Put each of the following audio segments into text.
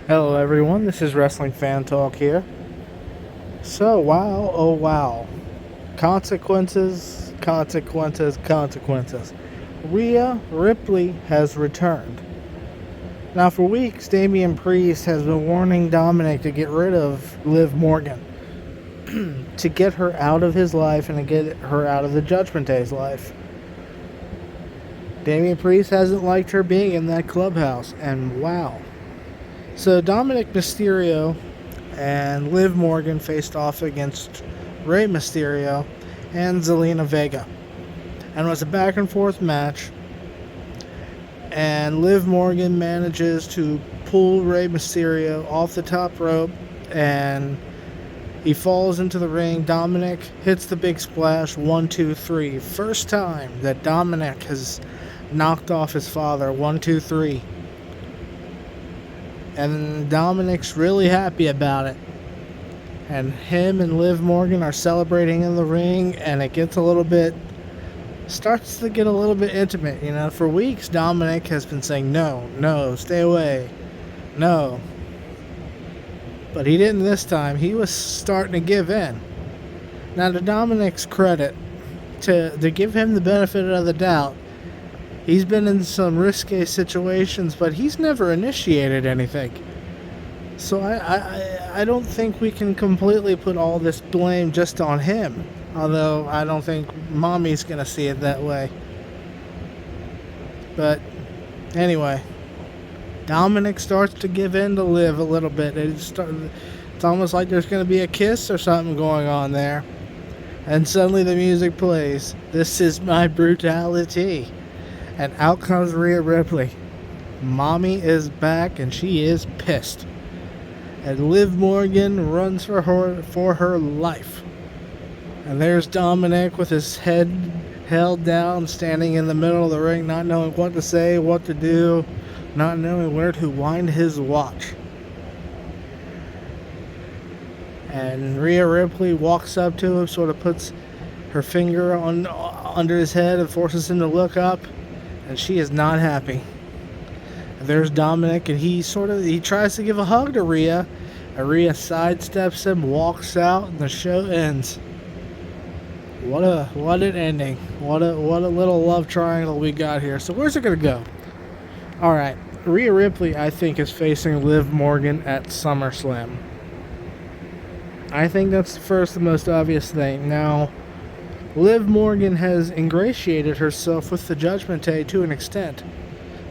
Hello everyone, this is Wrestling Fan Talk here. So, wow, oh wow. Consequences, consequences, consequences. Rhea Ripley has returned. Now, for weeks, Damian Priest has been warning Dominic to get rid of Liv Morgan, to get her out of his life and to get her out of the Judgment Day's life. Damian Priest hasn't liked her being in that clubhouse, and wow. So Dominic Mysterio and Liv Morgan faced off against Rey Mysterio and Zelina Vega. And it was a back and forth match. And Liv Morgan manages to pull Rey Mysterio off the top rope and he falls into the ring. Dominic hits the big splash. 1, 2, 3. First time that Dominic has knocked off his father. 1, 2, 3. And Dominic's really happy about it. And him and Liv Morgan are celebrating in the ring, and it starts to get a little bit intimate. You know, for weeks Dominic has been saying no, stay away, no. But he didn't this time. He was starting to give in. Now, to Dominic's credit, to give him the benefit of the doubt, he's been in some risque situations, but he's never initiated anything. So I don't think we can completely put all this blame just on him. Although I don't think Mami's going to see it that way. But anyway, Dominic starts to give in to Liv a little bit. It's almost like there's going to be a kiss or something going on there. And suddenly the music plays. This is my brutality. And out comes Rhea Ripley. Mami is back and she is pissed. And Liv Morgan runs for her life. And there's Dominic with his head held down, standing in the middle of the ring, not knowing what to say, what to do, not knowing where to wind his watch. And Rhea Ripley walks up to him, sort of puts her finger under his head and forces him to look up. And she is not happy. There's Dominic, and he tries to give a hug to Rhea. And Rhea sidesteps him, walks out, and the show ends. What an ending. What a little love triangle we got here. So where's it gonna go? Alright. Rhea Ripley, I think, is facing Liv Morgan at SummerSlam. I think that's the first and most obvious thing. Now, Liv Morgan has ingratiated herself with the Judgment Day to an extent.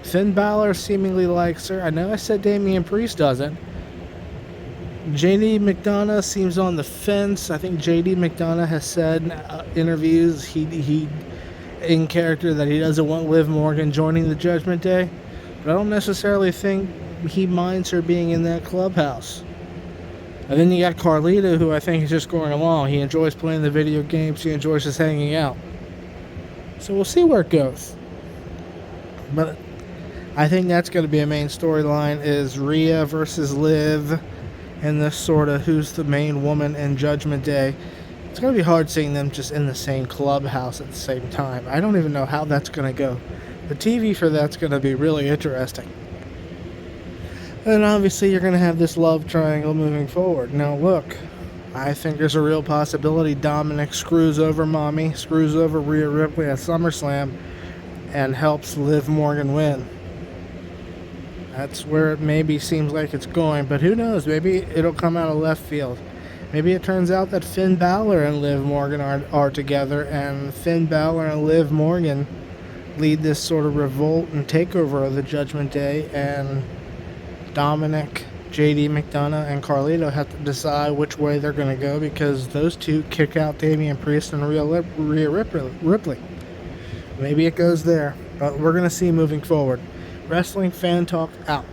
Finn Balor seemingly likes her. I know I said Damian Priest doesn't. JD McDonough seems on the fence. I think JD McDonough has said in interviews he in character that he doesn't want Liv Morgan joining the Judgment Day. But I don't necessarily think he minds her being in that clubhouse. And then you got Carlito, who I think is just going along. He enjoys playing the video games. He enjoys just hanging out. So we'll see where it goes. But I think that's going to be a main storyline, is Rhea versus Liv, and this sort of who's the main woman in Judgment Day. It's going to be hard seeing them just in the same clubhouse at the same time. I don't even know how that's going to go. The TV for that's going to be really interesting. And obviously you're going to have this love triangle moving forward. Now look, I think there's a real possibility Dominic screws over Mami, screws over Rhea Ripley at SummerSlam, and helps Liv Morgan win. That's where it maybe seems like it's going, but who knows? Maybe it'll come out of left field. Maybe it turns out that Finn Balor and Liv Morgan are together, and Finn Balor and Liv Morgan lead this sort of revolt and takeover of the Judgment Day, and Dominic, JD McDonough, and Carlito have to decide which way they're going to go, because those two kick out Damian Priest and Rhea Ripley. Maybe it goes there, but we're going to see moving forward. Wrestling Fan Talk out.